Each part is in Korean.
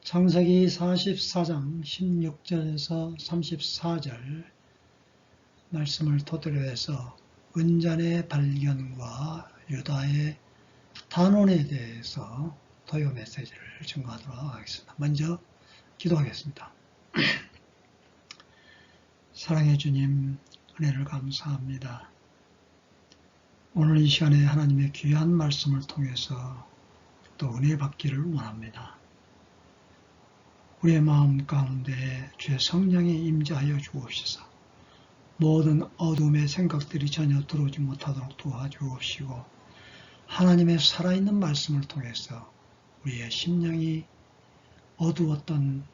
창세기 44장 16절에서 34절 말씀을 토대로 해서 은잔의 발견과 유다의 단원에 대해서 토요 메시지를 증거하도록 하겠습니다. 먼저 기도하겠습니다. 사랑의 주님, 은혜를 감사합니다. 오늘 이 시간에 하나님의 귀한 말씀을 통해서 또 은혜 받기를 원합니다. 우리의 마음 가운데 주의 성령이 임재하여 주옵소서. 모든 어둠의 생각들이 전혀 들어오지 못하도록 도와주옵시고 하나님의 살아있는 말씀을 통해서 우리의 심령이 어두웠던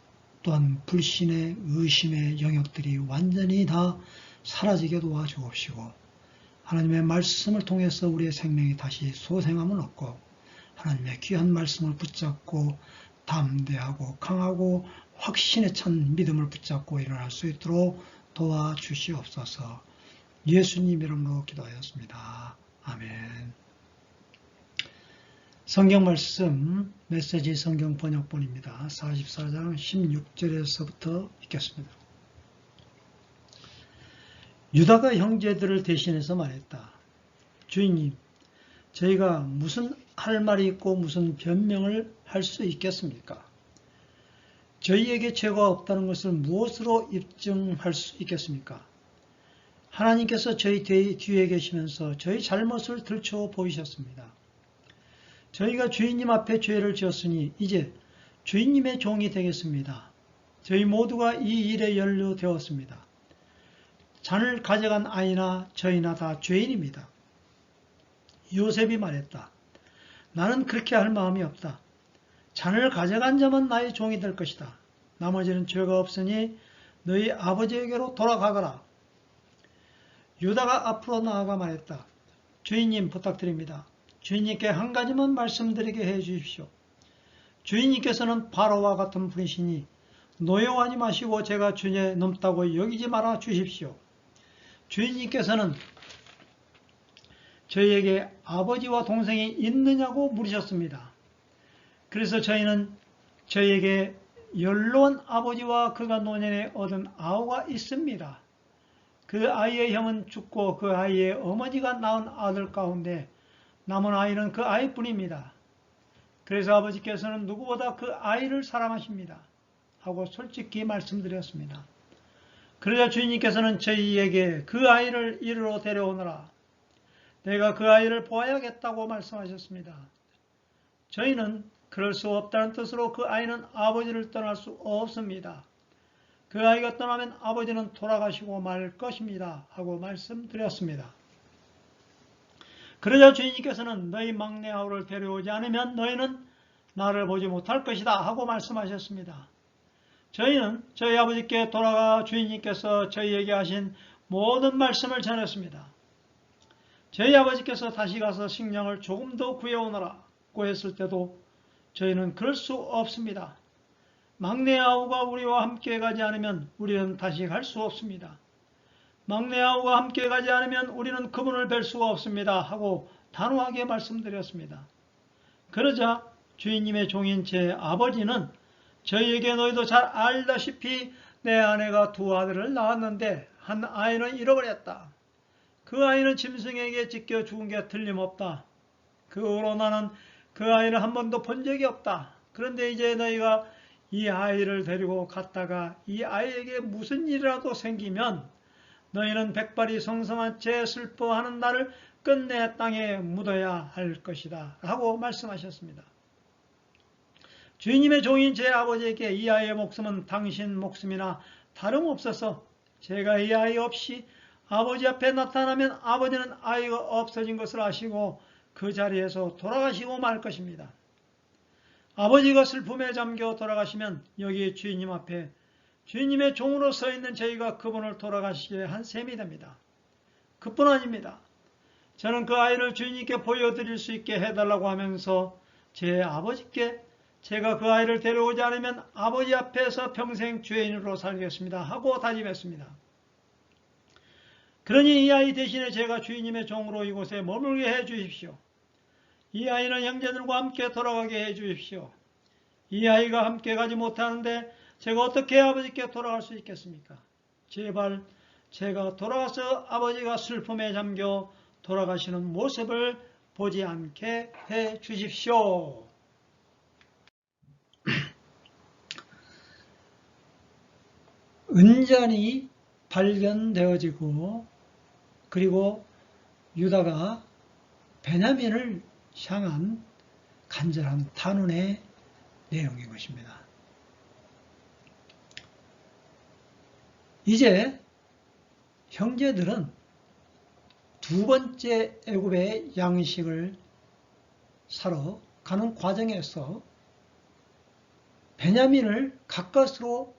또한 불신의 의심의 영역들이 완전히 다 사라지게 도와주옵시고 하나님의 말씀을 통해서 우리의 생명이 다시 소생함을 얻고 하나님의 귀한 말씀을 붙잡고 담대하고 강하고 확신에 찬 믿음을 붙잡고 일어날 수 있도록 도와주시옵소서. 예수님 이름으로 기도하였습니다. 아멘. 성경 말씀 메시지 성경 번역본입니다. 44장 16절에서부터 읽겠습니다. 유다가 형제들을 대신해서 말했다. 주인님, 저희가 무슨 할 말이 있고 무슨 변명을 할 수 있겠습니까? 저희에게 죄가 없다는 것을 무엇으로 입증할 수 있겠습니까? 하나님께서 저희 뒤에 계시면서 저희 잘못을 들춰 보이셨습니다. 저희가 주인님 앞에 죄를 지었으니 이제 주인님의 종이 되겠습니다. 저희 모두가 이 일에 연루되었습니다. 잔을 가져간 아이나 저희나 다 죄인입니다. 요셉이 말했다. 나는 그렇게 할 마음이 없다. 잔을 가져간 자만 나의 종이 될 것이다. 나머지는 죄가 없으니 너희 아버지에게로 돌아가거라. 유다가 앞으로 나아가 말했다. 주인님 부탁드립니다. 주인님께 한 가지만 말씀드리게 해 주십시오. 주인님께서는 바로와 같은 분이시니 노여워하지 마시고 제가 주에 넘다고 여기지 말아 주십시오. 주인님께서는 저희에게 아버지와 동생이 있느냐고 물으셨습니다. 그래서 저희는 저희에게 연로한 아버지와 그가 노년에 얻은 아우가 있습니다. 그 아이의 형은 죽고 그 아이의 어머니가 낳은 아들 가운데 남은 아이는 그 아이뿐입니다. 그래서 아버지께서는 누구보다 그 아이를 사랑하십니다. 하고 솔직히 말씀드렸습니다. 그러자 주인님께서는 저희에게 그 아이를 이리로 데려오너라. 내가 그 아이를 보아야겠다고 말씀하셨습니다. 저희는 그럴 수 없다는 뜻으로 그 아이는 아버지를 떠날 수 없습니다. 그 아이가 떠나면 아버지는 돌아가시고 말 것입니다. 하고 말씀드렸습니다. 그러자 주인님께서는 너희 막내 아우를 데려오지 않으면 너희는 나를 보지 못할 것이다. 하고 말씀하셨습니다. 저희는 저희 아버지께 돌아가 주인님께서 저희에게 하신 모든 말씀을 전했습니다. 저희 아버지께서 다시 가서 식량을 조금 더 구해오너라고 했을 때도 저희는 그럴 수 없습니다. 막내 아우가 우리와 함께 가지 않으면 우리는 다시 갈 수 없습니다. 막내 아우가 함께 가지 않으면 우리는 그분을 뵐 수가 없습니다. 하고 단호하게 말씀드렸습니다. 그러자 주인님의 종인 제 아버지는 저희에게 너희도 잘 알다시피 내 아내가 두 아들을 낳았는데 한 아이는 잃어버렸다. 그 아이는 짐승에게 찢겨 죽은 게 틀림없다. 그 후로 나는 그 아이를 한 번도 본 적이 없다. 그런데 이제 너희가 이 아이를 데리고 갔다가 이 아이에게 무슨 일이라도 생기면 너희는 백발이 성성한 채 슬퍼하는 날을 끝내 땅에 묻어야 할 것이다. 하고 말씀하셨습니다. 주인님의 종인 제 아버지에게 이 아이의 목숨은 당신 목숨이나 다름없어서 제가 이 아이 없이 아버지 앞에 나타나면 아버지는 아이가 없어진 것을 아시고 그 자리에서 돌아가시고 말 것입니다. 아버지가 슬픔에 잠겨 돌아가시면 여기 주인님 앞에 주인님의 종으로 서 있는 저희가 그분을 돌아가시게 한 셈이 됩니다. 그뿐 아닙니다. 저는 그 아이를 주인님께 보여드릴 수 있게 해달라고 하면서 제 아버지께 제가 그 아이를 데려오지 않으면 아버지 앞에서 평생 죄인으로 살겠습니다. 하고 다짐했습니다. 그러니 이 아이 대신에 제가 주인님의 종으로 이곳에 머물게 해 주십시오. 이 아이는 형제들과 함께 돌아가게 해 주십시오. 이 아이가 함께 가지 못하는데 제가 어떻게 아버지께 돌아갈 수 있겠습니까? 제발 제가 돌아가서 아버지가 슬픔에 잠겨 돌아가시는 모습을 보지 않게 해 주십시오. 은잔이 발견되어지고 그리고 유다가 베냐민을 향한 간절한 탄원의 내용인 것입니다. 이제 형제들은 두 번째 애굽의 양식을 사러 가는 과정에서 베냐민을 가까스로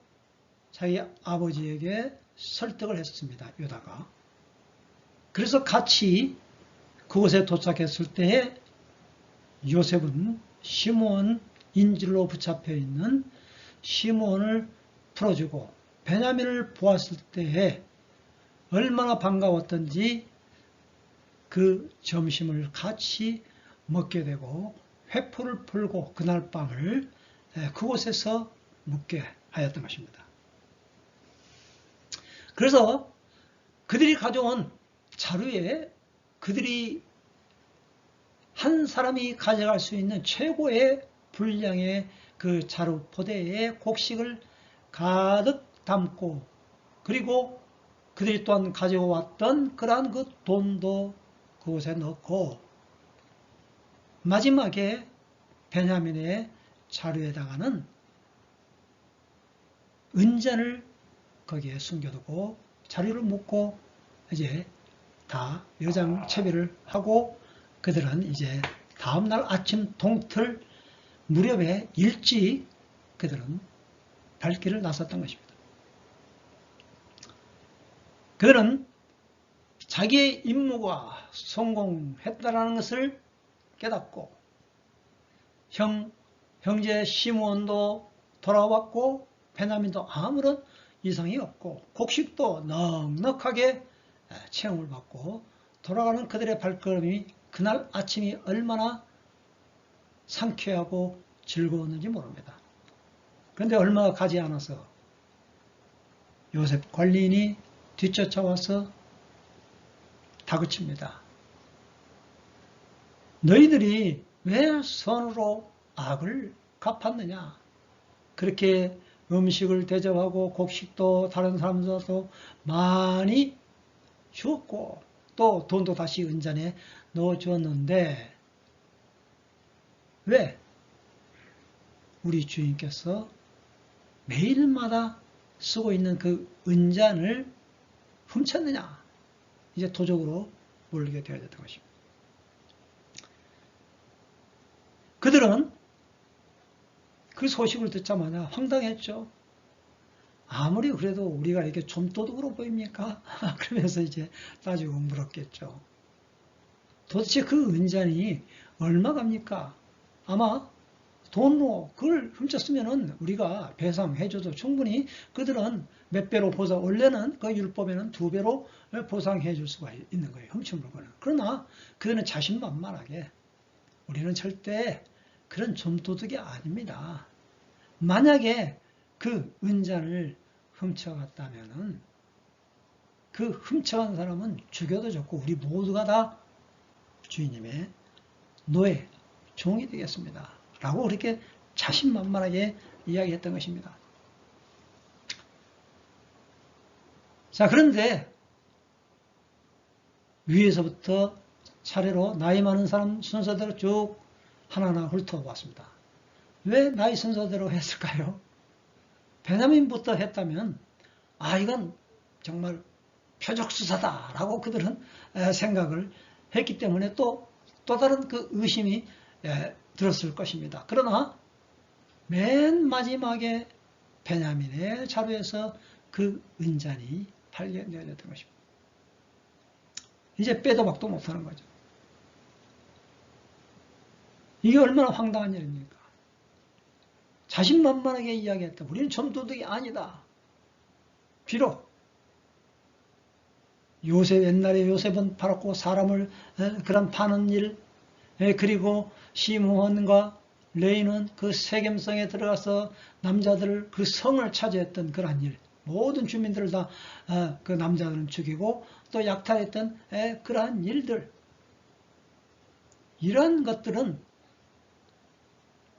자기 아버지에게 설득을 했습니다. 유다가. 그래서 같이 그곳에 도착했을 때에 요셉은 시므온 인질로 붙잡혀 있는 시므온을 풀어주고 베냐민을 보았을 때에 얼마나 반가웠던지 그 점심을 같이 먹게 되고 회포를 풀고 그날 밤을 그곳에서 묵게 하였던 것입니다. 그래서 그들이 가져온 자루에 그들이 한 사람이 가져갈 수 있는 최고의 분량의 그 자루 포대에 곡식을 가득 담고 그리고 그들이 또한 가지고 왔던 그러한 그 돈도 그곳에 넣고 마지막에 베냐민의 자루에다가는 은잔을 거기에 숨겨두고 자리를 묶고 이제 다 여장 채비를 하고 그들은 이제 다음날 아침 동틀 무렵에 일찍 그들은 발길을 나섰던 것입니다. 그들은 자기의 임무가 성공했다는 것을 깨닫고 형제 시므온도 돌아왔고 베냐민도 아무런 이상이 없고 곡식도 넉넉하게 체험을 받고 돌아가는 그들의 발걸음이 그날 아침이 얼마나 상쾌하고 즐거웠는지 모릅니다. 그런데 얼마 가지 않아서 요셉 관리인이 뒤쫓아와서 다그칩니다. 너희들이 왜 선으로 악을 갚았느냐? 그렇게 음식을 대접하고 곡식도 다른 사람들도 많이 주었고 또 돈도 다시 은잔에 넣어주었는데 왜 우리 주인께서 매일마다 쓰고 있는 그 은잔을 훔쳤느냐? 이제 도적으로 몰리게 되어졌던 것입니다. 그들은 그 소식을 듣자마자 황당했죠. 아무리 그래도 우리가 이렇게 좀도둑으로 보입니까? 그러면서 이제 따지고 물었겠죠. 도대체 그 은잔이 얼마 갑니까? 아마 돈으로 그걸 훔쳤으면은 우리가 배상해줘도 충분히 그들은 몇 배로 보상, 원래는 그 율법에는 2배로 보상해 줄 수가 있는 거예요. 훔친 물건은. 그러나 그들은 자신만만하게 우리는 절대 그런 좀도둑이 아닙니다. 만약에 그 은잔을 훔쳐갔다면은 그 훔쳐간 사람은 죽여도 좋고 우리 모두가 다 주인님의 노예, 종이 되겠습니다. 라고 그렇게 자신만만하게 이야기했던 것입니다. 자, 그런데 위에서부터 차례로 나이 많은 사람 순서대로 쭉 하나하나 훑어봤습니다. 왜 나이 순서대로 했을까요? 베냐민부터 했다면 이건 정말 표적수사다라고 그들은 생각을 했기 때문에 또 다른 그 의심이 들었을 것입니다. 그러나 맨 마지막에 베냐민의 자루에서 그 은잔이 발견되어졌던 것입니다. 이제 빼도 박도 못하는 거죠. 이게 얼마나 황당한 일입니까? 자신만만하게 이야기했다. 우리는 좀도둑이 아니다. 비록 옛날에 요셉은 팔았고 사람을 그런 파는 일, 그리고 시므온과 레이는 그 세겜성에 들어가서 남자들을 그 성을 차지했던 그러한 일, 모든 주민들을 다 그 남자들은 죽이고 또 약탈했던 그러한 일들, 이런 것들은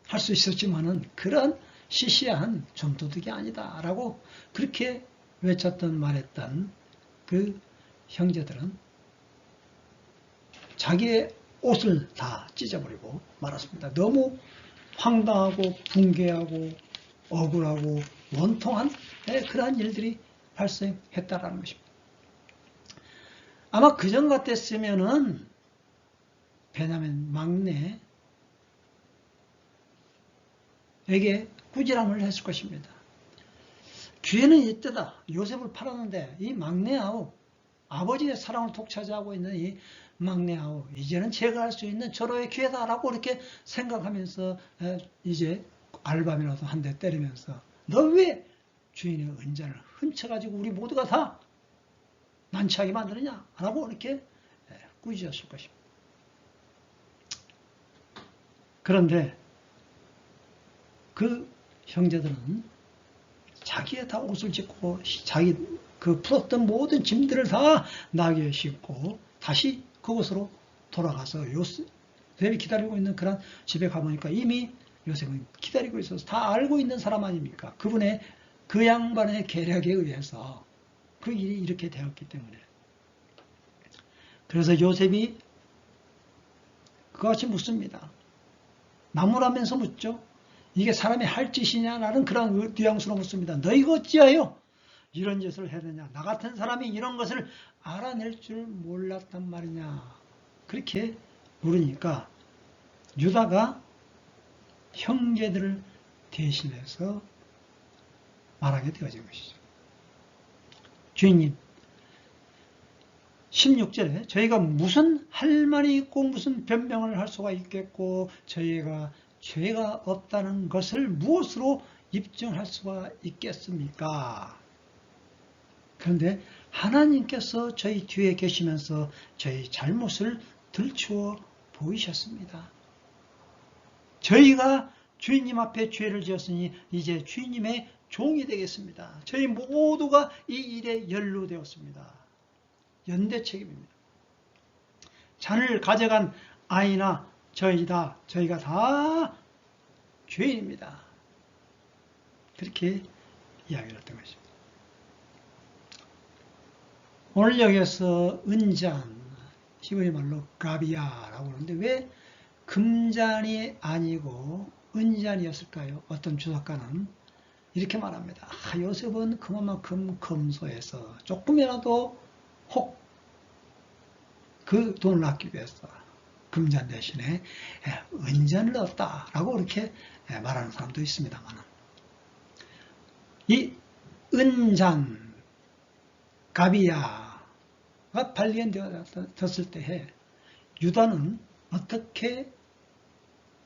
할 수 있었지만은 그런 시시한 좀도둑이 아니다라고 그렇게 외쳤던 말했던 그 형제들은 자기의 옷을 다 찢어버리고 말았습니다. 너무 황당하고 붕괴하고 억울하고 원통한 그러한 일들이 발생했다라는 것입니다. 아마 그전 같았으면은 베냐민 막내에게 꾸지람을 했을 것입니다. 기회는 이때다. 요셉을 팔았는데 이 막내아우, 아버지의 사랑을 독차지하고 있는 이 막내아우, 이제는 제가 할 수 있는 절호의 기회다라고 이렇게 생각하면서 이제 알밤이라도 한 대 때리면서 너 왜 주인의 은잔을 훔쳐가지고 우리 모두가 다 난처하게 만드느냐 라고 이렇게 꾸짖었을 것입니다. 그런데 그 형제들은 자기의 다 옷을 찢고 자기 그 풀었던 모든 짐들을 다 나귀에 싣고 다시 그곳으로 돌아가서 요셉이 기다리고 있는 그런 집에 가보니까 이미 요셉은 기다리고 있어서 다 알고 있는 사람 아닙니까? 그분의 그 양반의 계략에 의해서 그 일이 이렇게 되었기 때문에. 그래서 요셉이 그것이 묻습니다. 나무라면서 묻죠. 이게 사람이 할 짓이냐라는 그런 뉘앙스로 묻습니다. 너희가 어찌하여 이런 짓을 해느냐. 나 같은 사람이 이런 것을 알아낼 줄 몰랐단 말이냐. 그렇게 물으니까 유다가 형제들을 대신해서 말하게 되어진 것이죠. 주인님, 16절에 저희가 무슨 할 말이 있고 무슨 변명을 할 수가 있겠고 저희가 죄가 없다는 것을 무엇으로 입증할 수가 있겠습니까? 그런데 하나님께서 저희 뒤에 계시면서 저희 잘못을 들추어 보이셨습니다. 저희가 주인님 앞에 죄를 지었으니 이제 주인님의 종이 되겠습니다. 저희 모두가 이 일에 연루되었습니다. 연대 책임입니다. 잔을 가져간 아이나 저희가 다 죄인입니다. 그렇게 이야기를 했던 것입니다. 오늘 여기에서 은잔, 히브리 말로 가비아라고 하는데 왜 금잔이 아니고 은잔이었을까요? 어떤 주석가는 이렇게 말합니다. 요셉은 그만큼 검소해서 조금이라도 혹 그 돈을 아끼기 위해서 금잔 대신에 은잔을 넣었다라고 그렇게 말하는 사람도 있습니다만, 이 은잔, 가비야가 발견되었을 때에 유다는 어떻게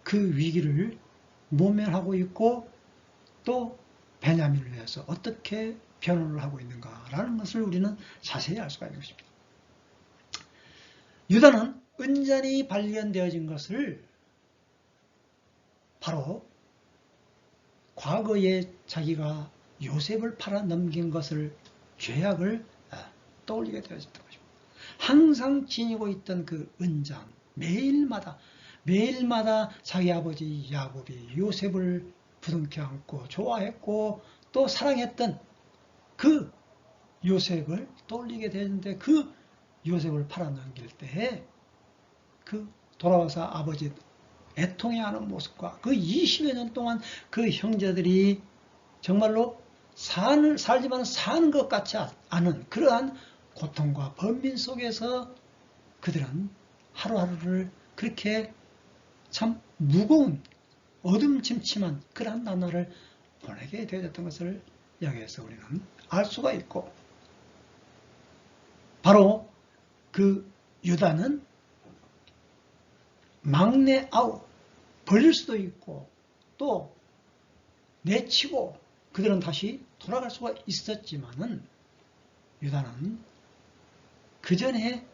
그 위기를 모면하고 있고 또 베냐민을 위해서 어떻게 변호를 하고 있는가라는 것을 우리는 자세히 알 수가 있는 것입니다. 유다는 은잔이 발견되어진 것을 바로 과거에 자기가 요셉을 팔아 넘긴 것을 죄악을 떠올리게 되어졌던 것입니다. 항상 지니고 있던 그 은잔, 매일마다 자기 아버지 야곱이 요셉을 부둥켜 안고 좋아했고 또 사랑했던 그 요셉을 떠올리게 되는데, 그 요셉을 팔아넘길 때에 그 돌아와서 아버지 애통해하는 모습과 그 20여 년 동안 그 형제들이 정말로 살지만 사는 것 같지 않은 그러한 고통과 번민 속에서 그들은 하루하루를 그렇게 참 무거운 어둠침침한 그러한 나날을 보내게 되었던 것을 여기에서 우리는 알 수가 있고, 바로 그 유다는 막내 아우 버릴 수도 있고 또 내치고 그들은 다시 돌아갈 수가 있었지만은 유다는 그 전에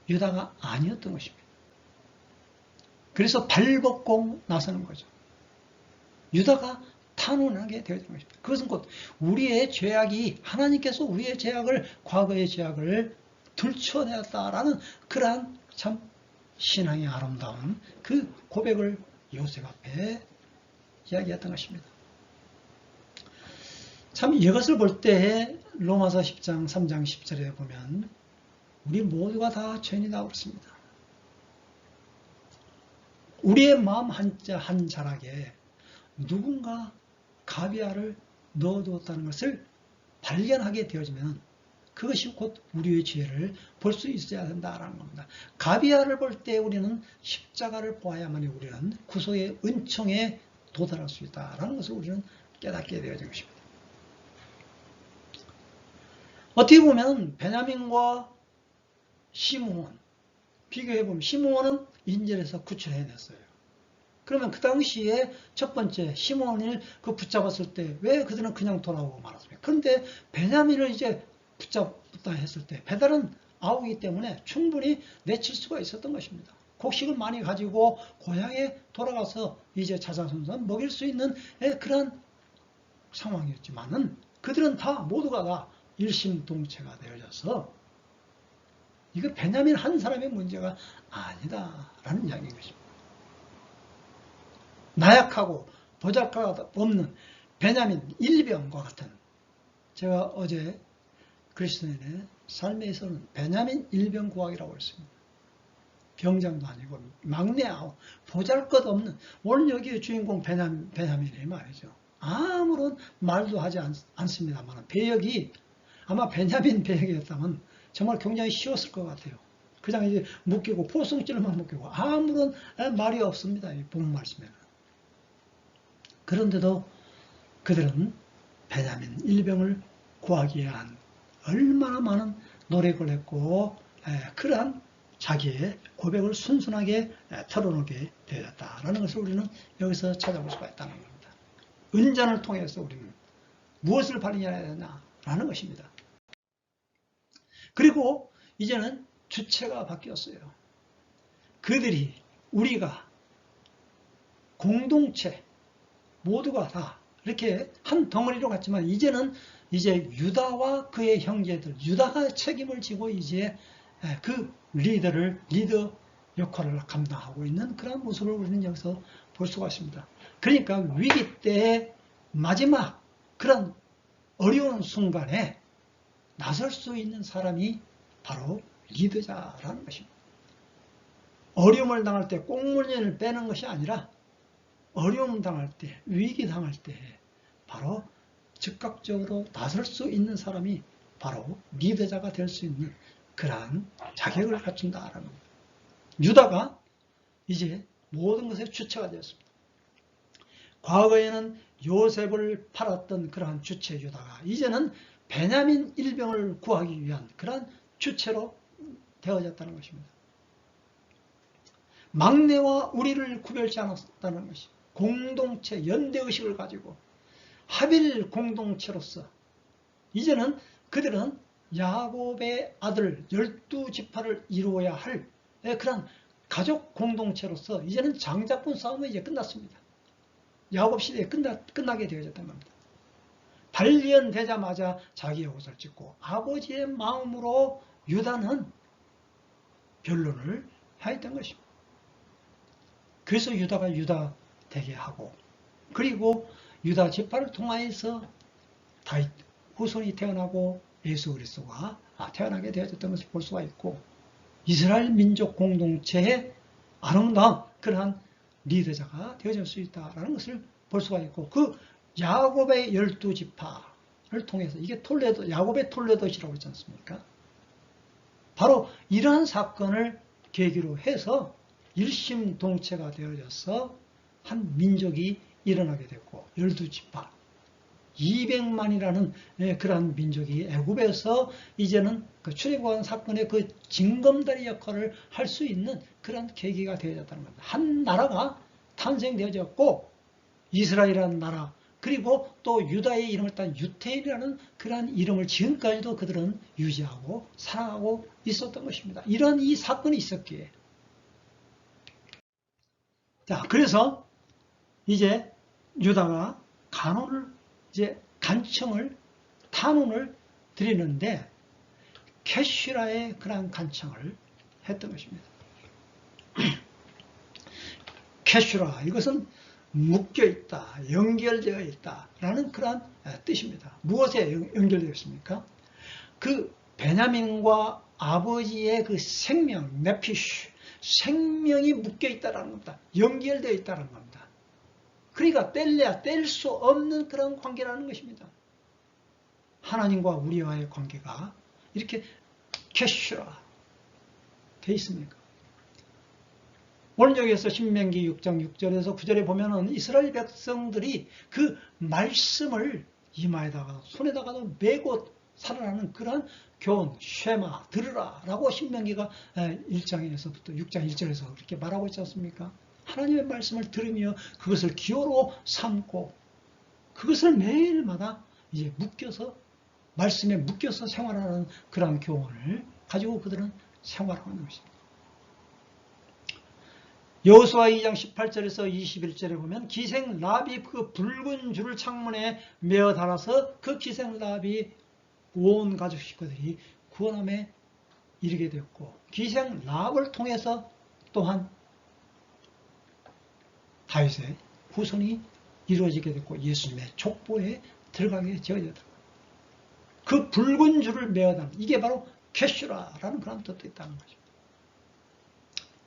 유다가 아니었던 것입니다. 그래서 발벗고 나서는 거죠. 유다가 탄원하게 되어지는 것입니다. 그것은 곧 우리의 죄악이 하나님께서 우리의 죄악을 과거의 죄악을 들춰내었다라는 그러한 참 신앙의 아름다운 그 고백을 요셉 앞에 이야기했던 것입니다. 참 이것을 볼 때 로마서 10장 3장 10절에 보면 우리 모두가 다 죄인이다 그렇습니다. 우리의 마음 한 자락에 누군가 가비아를 넣어두었다는 것을 발견하게 되어지면 그것이 곧 우리의 죄를 볼 수 있어야 된다는 겁니다. 가비아를 볼 때 우리는 십자가를 보아야만이 우리는 구속의 은총에 도달할 수 있다는 것을 우리는 깨닫게 되어진 것입니다. 어떻게 보면 베냐민과 시므온 비교해보면 시므온은 인질에서 구출해냈어요. 그러면 그 당시에 첫 번째 시므온을 그 붙잡았을 때 왜 그들은 그냥 돌아오고 말았습니까? 그런데 베냐민을 이제 붙잡다 했을 때 배달은 아우이기 때문에 충분히 내칠 수가 있었던 것입니다. 곡식을 많이 가지고 고향에 돌아가서 이제 자자손손 먹일 수 있는 그런 상황이었지만은 그들은 다 모두가 다 일심동체가 되어져서 이거 베냐민 한 사람의 문제가 아니다라는 이야기인 것입니다. 나약하고 보잘것 없는 베냐민 일병과 같은, 제가 어제 그리스도인의 삶에서는 베냐민 일병 구하기라고 했습니다. 병장도 아니고 막내아우 보잘것 없는, 오늘 여기의 주인공 베냐민이 말이죠. 아무런 말도 하지 않습니다만 배역이 아마 베냐민 배역이었다면 정말 굉장히 쉬웠을 것 같아요. 그냥 이제 묶이고 포승줄만 묶이고 아무런 말이 없습니다. 이 본 말씀에는. 그런데도 그들은 베냐민 일병을 구하기 위한 얼마나 많은 노력을 했고 그러한 자기의 고백을 순순하게 털어놓게 되었다라는 것을 우리는 여기서 찾아볼 수가 있다는 겁니다. 은전을 통해서 우리는 무엇을 발견해야 되냐라는 것입니다. 그리고 이제는 주체가 바뀌었어요. 그들이, 우리가, 공동체 모두가 다 이렇게 한 덩어리로 갔지만 이제는 이제 유다와 그의 형제들, 유다가 책임을 지고 이제 그 리더 역할을 감당하고 있는 그런 모습을 우리는 여기서 볼 수가 있습니다. 그러니까 위기 때 마지막 그런 어려운 순간에 나설 수 있는 사람이 바로 리더자라는 것입니다. 어려움을 당할 때 꽁물년을 빼는 것이 아니라 어려움 당할 때, 위기 당할 때 바로 즉각적으로 나설 수 있는 사람이 바로 리더자가 될 수 있는 그러한 자격을 갖춘다라는 겁니다. 유다가 이제 모든 것의 주체가 되었습니다. 과거에는 요셉을 팔았던 그러한 주체 유다가 이제는 베냐민 일병을 구하기 위한 그러한 주체로 되어졌다는 것입니다. 막내와 우리를 구별치 않았다는 것이 공동체, 연대의식을 가지고 합일 공동체로서 이제는 그들은 야곱의 아들 12지파를 이루어야 할 그런 가족 공동체로서 이제는 장자권 싸움은 이제 끝났습니다. 야곱 시대에 끝나게 되어졌단 말입니다. 발견되자마자 자기의 옷을 찢고 아버지의 마음으로 유다는 변론을 하였던 것입니다. 그래서 유다가 유다 되게 하고 그리고 유다 지파를 통하여서 다윗 후손이 태어나고 예수 그리스도가 태어나게 되어졌던 것을 볼 수가 있고 이스라엘 민족 공동체의 아름다운 그러한 리더자가 되어질 수 있다는 것을 볼 수가 있고 그 야곱의 12지파를 통해서 이게 톨레도, 야곱의 톨레도시라고 있지 않습니까? 바로 이러한 사건을 계기로 해서 일심동체가 되어져서 한 민족이 일어나게 됐고 12지파 200만이라는 그러한 민족이 애굽에서 이제는 그 출애굽한 사건의 그 징검다리 역할을 할 수 있는 그런 계기가 되어졌다는 겁니다. 한 나라가 탄생되어졌고 이스라엘이라는 나라 그리고 또 유다의 이름을 딴 유태인이라는 그러한 이름을 지금까지도 그들은 유지하고 살아가고 있었던 것입니다. 이런 이 사건이 있었기에 자 그래서 이제 유다가 간언을 이제 간청을 탄원을 드리는데 캐슈라의 그러한 간청을 했던 것입니다. 캐슈라, 이것은 묶여 있다, 연결되어 있다라는 그러한 뜻입니다. 무엇에 연결되어 있습니까? 그 베냐민과 아버지의 그 생명, 네피쉬, 생명이 묶여 있다는 겁니다. 연결되어 있다는 겁니다. 그러니까 뗄래야 뗄 수 없는 그런 관계라는 것입니다. 하나님과 우리와의 관계가 이렇게 캐슈라 되어 있습니까? 오늘 여기에서 신명기 6장 6절에서 9절에 보면은 이스라엘 백성들이 그 말씀을 이마에다가 손에다가도 메고 살아나는 그러한 교훈, 쉐마, 들으라 라고 신명기가 1장에서부터 6장 1절에서 그렇게 말하고 있지 않습니까? 하나님의 말씀을 들으며 그것을 기호로 삼고 그것을 매일마다 이제 묶여서 말씀에 묶여서 생활하는 그러한 교훈을 가지고 그들은 생활하는 것입니다. 여호수아 2장 18절에서 21절에 보면 기생 랍이 그 붉은 줄을 창문에 메어 달아서 그 기생 랍이 온 가족 식구들이 구원함에 이르게 되었고 기생 랍을 통해서 또한 다윗의 후손이 이루어지게 됐고 예수님의 족보에 들어가게 되어졌다. 그 붉은 줄을 메어 달아 이게 바로 캐슈라라는 그런 뜻도 있다는 거죠.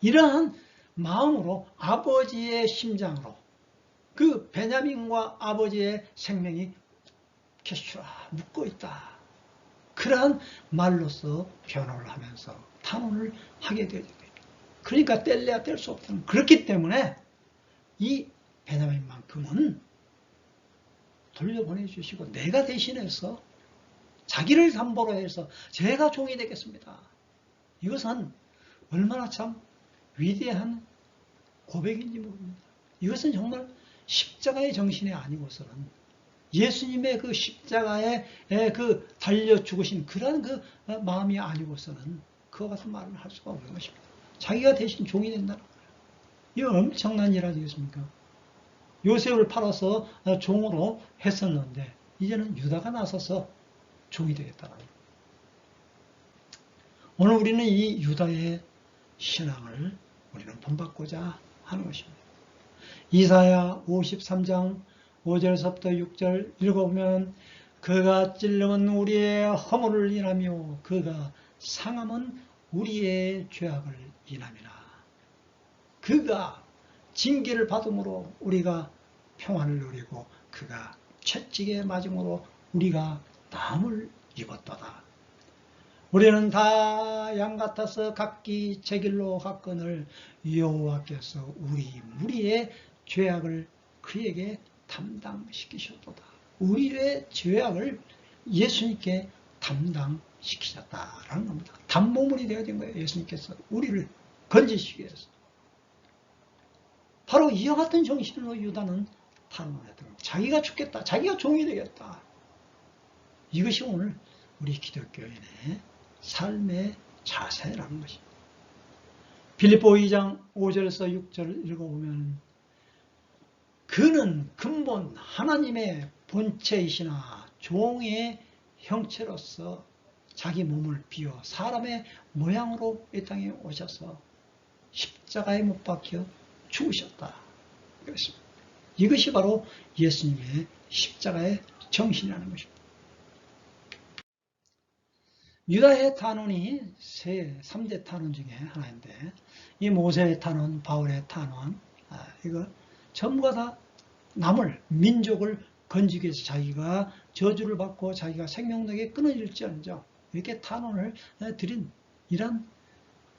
이러한 마음으로 아버지의 심장으로 그 베냐민과 아버지의 생명이 캐슈라 묶고 있다. 그러한 말로서 변호를 하면서 탄원을 하게 되죠. 그러니까 뗄래야 뗄 수 없다는 그렇기 때문에 이 베냐민만큼은 돌려보내주시고 내가 대신해서 자기를 담보로 해서 제가 종이 되겠습니다. 이것은 얼마나 참 위대한 고백인지 모릅니다. 이것은 정말 십자가의 정신이 아니고서는 예수님의 그 십자가에 그 달려 죽으신 그런 그 마음이 아니고서는 그와 같은 말을 할 수가 없는 것입니다. 자기가 대신 종이 된다는 거예요. 이거 엄청난 일 아니겠습니까? 요셉을 팔아서 종으로 했었는데 이제는 유다가 나서서 종이 되겠다는 거예요. 오늘 우리는 이 유다의 신앙을 우리는 본받고자 하는 것입니다. 이사야 53장 5절에서부터 6절 읽어보면 그가 찔림은 우리의 허물을 인하며 그가 상함은 우리의 죄악을 인함이라. 그가 징계를 받음으로 우리가 평안을 누리고 그가 채찍에 맞음으로 우리가 나음을 입었도다. 우리는 다 양 같아서 각기 제 길로 갔거늘 여호와께서 우리 무리의 죄악을 그에게 담당시키셨도다. 우리의 죄악을 예수님께 담당시키셨다라는 겁니다. 담보물이 되어진 거예요. 예수님께서 우리를 건지시기 위해서. 바로 이와 같은 정신으로 유다는 탄원했던 겁니다. 자기가 죽겠다. 자기가 종이 되겠다. 이것이 오늘 우리 기독교인의 삶의 자세라는 것입니다. 빌립보 2장 5절에서 6절을 읽어보면 그는 근본 하나님의 본체이시나 종의 형체로서 자기 몸을 비워 사람의 모양으로 이 땅에 오셔서 십자가에 못 박혀 죽으셨다. 그렇습니다. 이것이 바로 예수님의 십자가의 정신이라는 것입니다. 유다의 탄원이 3대 탄원 중에 하나인데 이 모세의 탄원, 바울의 탄원 이거 전부가 다 남을 민족을 건지기 위해서 자기가 저주를 받고 자기가 생명력에 끊어질지언정 이렇게 탄원을 드린 이런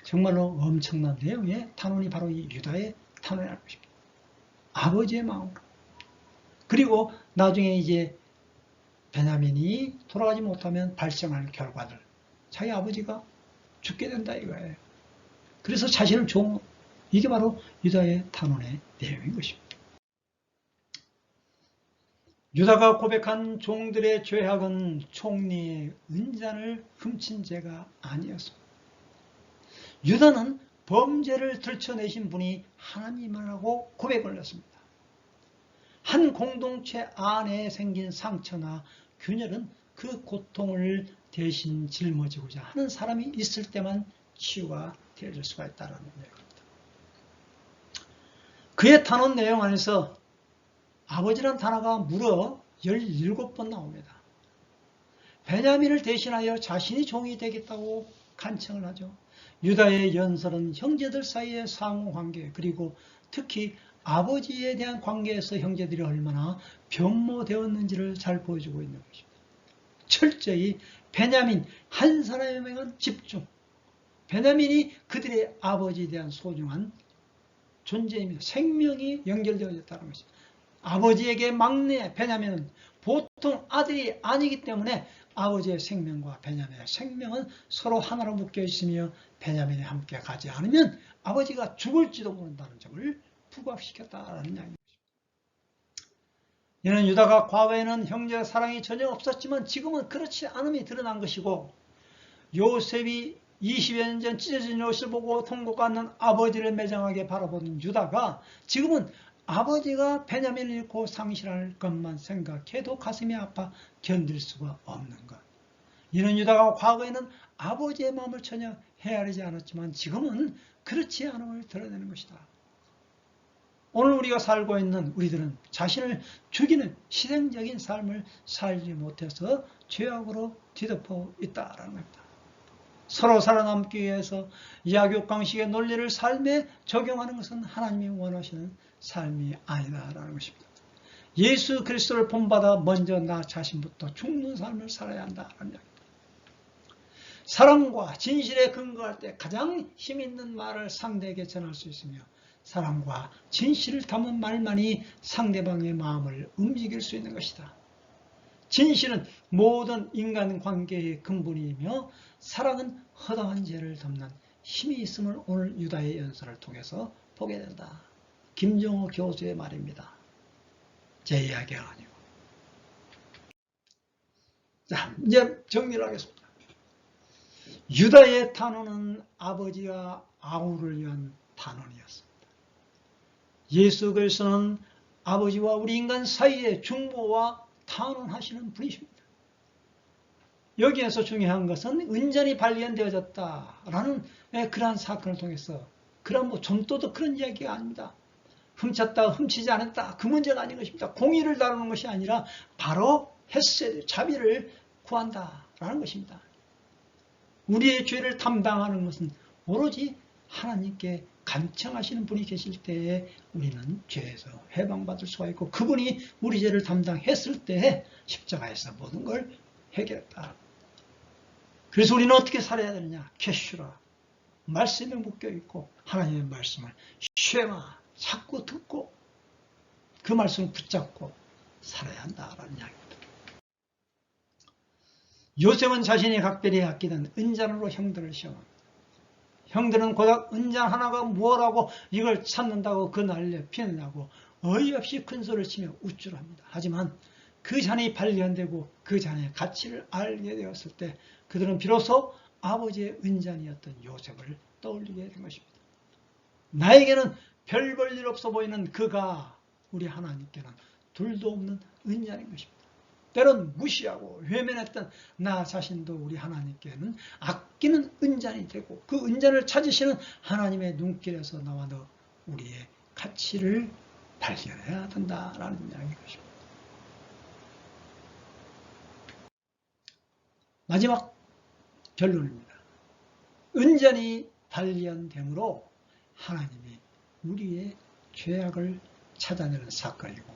정말로 엄청난 내용의 탄원이 바로 이 유다의 탄원이라는 것입니다. 아버지의 마음으로. 그리고 나중에 이제 베냐민이 돌아가지 못하면 발생할 결과들. 자기 아버지가 죽게 된다 이거예요. 그래서 자신을 종, 이게 바로 유다의 탄원의 내용인 것입니다. 유다가 고백한 종들의 죄악은 총리의 은잔을 훔친 죄가 아니었습니다. 유다는 범죄를 들춰내신 분이 하나님이라고 고백을 했습니다. 한 공동체 안에 생긴 상처나 균열은 그 고통을 대신 짊어지고자 하는 사람이 있을 때만 치유가 되어질 수가 있다는 얘기입니다. 그의 단원 내용 안에서 아버지란 단어가 무려 17번 나옵니다. 베냐민을 대신하여 자신이 종이 되겠다고 간청을 하죠. 유다의 연설은 형제들 사이의 상호관계, 그리고 특히 아버지에 대한 관계에서 형제들이 얼마나 변모되었는지를 잘 보여주고 있는 것입니다. 철저히 베냐민 한 사람에게만 집중. 베냐민이 그들의 아버지에 대한 소중한 존재이며 생명이 연결되어 있다는 것입니다. 아버지에게 막내 베냐민은 보통 아들이 아니기 때문에 아버지의 생명과 베냐민의 생명은 서로 하나로 묶여 있으며 베냐민이 함께 가지 않으면 아버지가 죽을지도 모른다는 점을 부각시켰다는 이야기입니다. 이는 유다가 과거에는 형제 사랑이 전혀 없었지만 지금은 그렇지 않음이 드러난 것이고, 요셉이 20여 년 전 찢어진 옷을 보고 통곡 않는 아버지를 매장하게 바라보는 유다가 지금은 아버지가 베냐민을 잃고 상실할 것만 생각해도 가슴이 아파 견딜 수가 없는 것. 이는 유다가 과거에는 아버지의 마음을 전혀 헤아리지 않았지만 지금은 그렇지 않음을 드러내는 것이다. 오늘 우리가 살고 있는 우리들은 자신을 죽이는 실행적인 삶을 살지 못해서 죄악으로 뒤덮어 있다는 겁니다. 서로 살아남기 위해서 약육강식의 논리를 삶에 적용하는 것은 하나님이 원하시는 삶이 아니다라는 것입니다. 예수 그리스도를 본받아 먼저 나 자신부터 죽는 삶을 살아야 한다는 이야기입니다. 사랑과 진실에 근거할 때 가장 힘있는 말을 상대에게 전할 수 있으며, 사랑과 진실을 담은 말만이 상대방의 마음을 움직일 수 있는 것이다. 진실은 모든 인간관계의 근본이며 사랑은 허다한 죄를 덮는 힘이 있음을 오늘 유다의 연설을 통해서 보게 된다. 김정호 교수의 말입니다. 제 이야기가 아니고. 자, 이제 정리를 하겠습니다. 유다의 단언은 아버지와 아우를 위한 단언이었습니다. 예수 그리스도는 아버지와 우리 인간 사이의 중보와 단언하시는 분이십니다. 여기에서 중요한 것은 은전이 발견되어졌다라는 그러한 사건을 통해서, 그런 뭐 좀도도 그런 이야기가 아닙니다. 훔쳤다 훔치지 않았다 그 문제가 아닌 것입니다. 공의를 다루는 것이 아니라 바로 헤세드 자비를 구한다라는 것입니다. 우리의 죄를 담당하는 것은 오로지 하나님께 간청하시는 분이 계실 때에 우리는 죄에서 해방받을 수가 있고, 그분이 우리 죄를 담당했을 때에 십자가에서 모든 걸 해결했다. 그래서 우리는 어떻게 살아야 되느냐? 캐슈라, 말씀에 묶여있고 하나님의 말씀을 쉐마, 자꾸 듣고 그 말씀을 붙잡고 살아야 한다라는 이야기입니다. 요셉은 자신이 각별히 아끼던 은잔으로 형들을 시험합니다. 형들은 고작 은잔 하나가 무엇라고 이걸 찾는다고 그 난리에 피느냐고 어이없이 큰 소리를 치며 우쭐합니다. 하지만 그 잔이 발견되고 그 잔의 가치를 알게 되었을 때 그들은 비로소 아버지의 은잔이었던 요셉을 떠올리게 된 것입니다. 나에게는 별 볼 일 없어 보이는 그가 우리 하나님께는 둘도 없는 은잔인 것입니다. 때론 무시하고 외면했던 나 자신도 우리 하나님께는 아끼는 은잔이 되고, 그 은잔을 찾으시는 하나님의 눈길에서 나와 너 우리의 가치를 발견해야 된다라는 이야기인 것입니다. 마지막 결론입니다. 은잔이 발견됨으로 하나님이 우리의 죄악을 찾아내는 사건이고,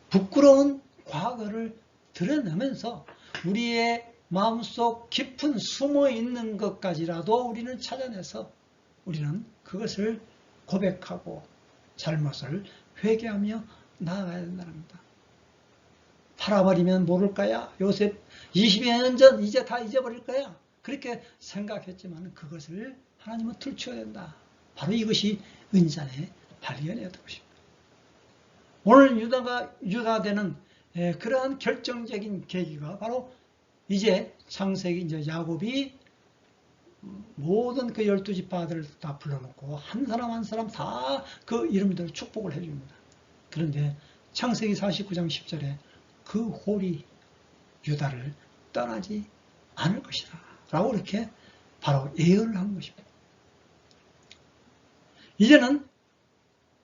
부끄러운 과거를 드러내면서 우리의 마음속 깊은 숨어있는 것까지라도 우리는 찾아내서 우리는 그것을 고백하고 잘못을 회개하며 나아가야 된다는 겁니다. 팔아버리면 모를 거야. 요셉 20여 년 전 이제 다 잊어버릴 거야. 그렇게 생각했지만 그것을 하나님은 들춰야 된다. 바로 이것이 은잔의 발견이었던 것입니다. 오늘 유다되는 그러한 결정적인 계기가 바로 이제 창세기 이제 야곱이 모든 그 12지파들을 다 불러놓고 한 사람 한 사람 다 그 이름대로 축복을 해줍니다. 그런데 창세기 49장 10절에 그 홀이 유다를 떠나지 않을 것이다 라고 이렇게 바로 예언을 한 것입니다. 이제는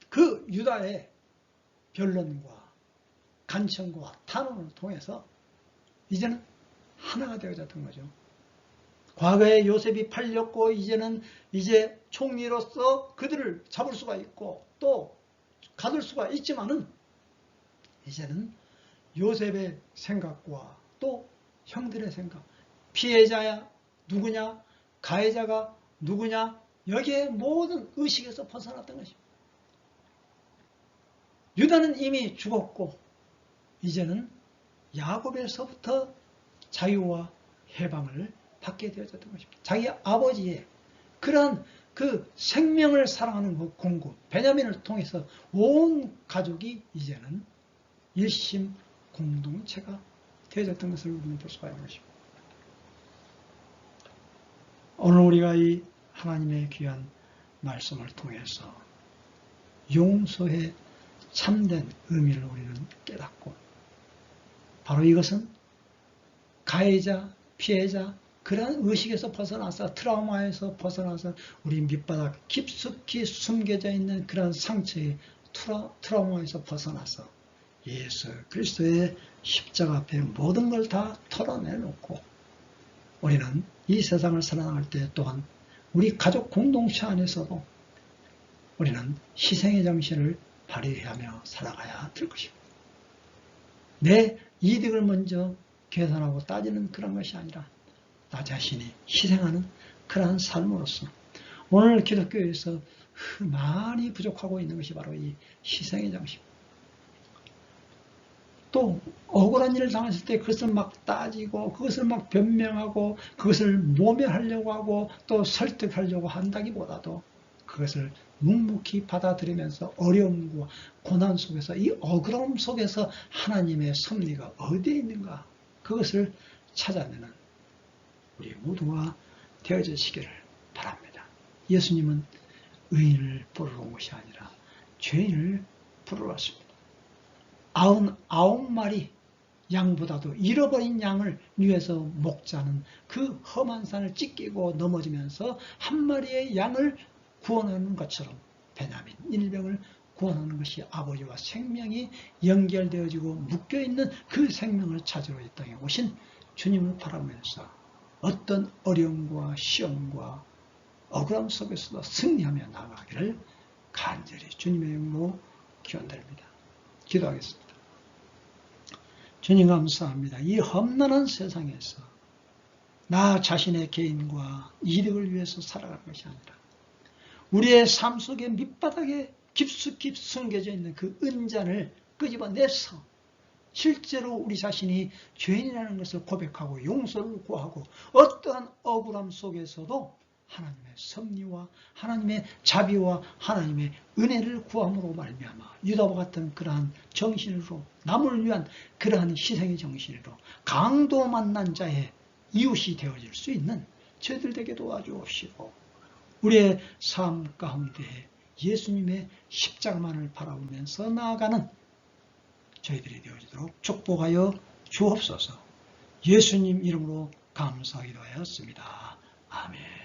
그 유다의 변론과 간청과 탄원을 통해서 이제는 하나가 되어졌던 거죠. 과거에 요셉이 팔렸고 이제는 이제 총리로서 그들을 잡을 수가 있고 또 가둘 수가 있지만은 이제는 요셉의 생각과 또 형들의 생각, 피해자야 누구냐, 가해자가 누구냐, 여기에 모든 의식에서 벗어났던 것입니다. 유다는 이미 죽었고 이제는 야곱에서부터 자유와 해방을 받게 되어졌던 것입니다. 자기 아버지의 그러한 그 생명을 사랑하는 그 공급, 베냐민을 통해서 온 가족이 이제는 일심 공동체가 되어졌던 것을 우리는 볼 수가 있는 것입니다. 오늘 우리가 이 하나님의 귀한 말씀을 통해서 용서의 참된 의미를 우리는 깨닫고 바로 이것은 가해자, 피해자 그러한 의식에서 벗어나서 트라우마에서 벗어나서 우리 밑바닥 깊숙이 숨겨져 있는 그러한 상처의 트라우마에서 벗어나서 예수 그리스도의 십자가 앞에 모든 걸 다 털어내놓고 우리는 이 세상을 살아나갈 때 또한 우리 가족 공동체 안에서도 우리는 희생의 정신을 발휘하며 살아가야 될 것입니다. 내 이득을 먼저 계산하고 따지는 그런 것이 아니라 나 자신이 희생하는 그러한 삶으로서 오늘 기독교에서 많이 부족하고 있는 것이 바로 이 희생의 정신. 또 억울한 일을 당했을 때 그것을 막 따지고 그것을 막 변명하고 그것을 모면하려고 하고 또 설득하려고 한다기보다도 그것을 묵묵히 받아들이면서 어려움과 고난 속에서 이 억울함 속에서 하나님의 섭리가 어디에 있는가 그것을 찾아내는 우리 모두가 되어지시기를 바랍니다. 예수님은 의인을 부르러 온 것이 아니라 죄인을 부르러 왔습니다. 99마리 양보다도 잃어버린 양을 위해서 목자는 그 험한 산을 찢기고 넘어지면서 한 마리의 양을 구원하는 것처럼 베냐민 일병을 구원하는 것이 아버지와 생명이 연결되어지고 묶여있는 그 생명을 찾으러 이 땅에 오신 주님을 바라보면서 어떤 어려움과 시험과 억울함 속에서도 승리하며 나아가기를 간절히 주님의 이름으로 기원드립니다. 기도하겠습니다. 주님 감사합니다. 이 험난한 세상에서 나 자신의 개인과 이득을 위해서 살아가는 것이 아니라 우리의 삶 속의 밑바닥에 깊숙이 숨겨져 있는 그 은잔을 끄집어내서 실제로 우리 자신이 죄인이라는 것을 고백하고 용서를 구하고 어떠한 억울함 속에서도 하나님의 섭리와 하나님의 자비와 하나님의 은혜를 구함으로 말미암아 유다와 같은 그러한 정신으로 남을 위한 그러한 희생의 정신으로 강도 만난 자의 이웃이 되어질 수 있는 저희들 되게 도와주옵시고 우리의 삶 가운데 예수님의 십자가만을 바라보면서 나아가는 저희들이 되어지도록 축복하여 주옵소서. 예수님 이름으로 감사기도 하였습니다. 아멘.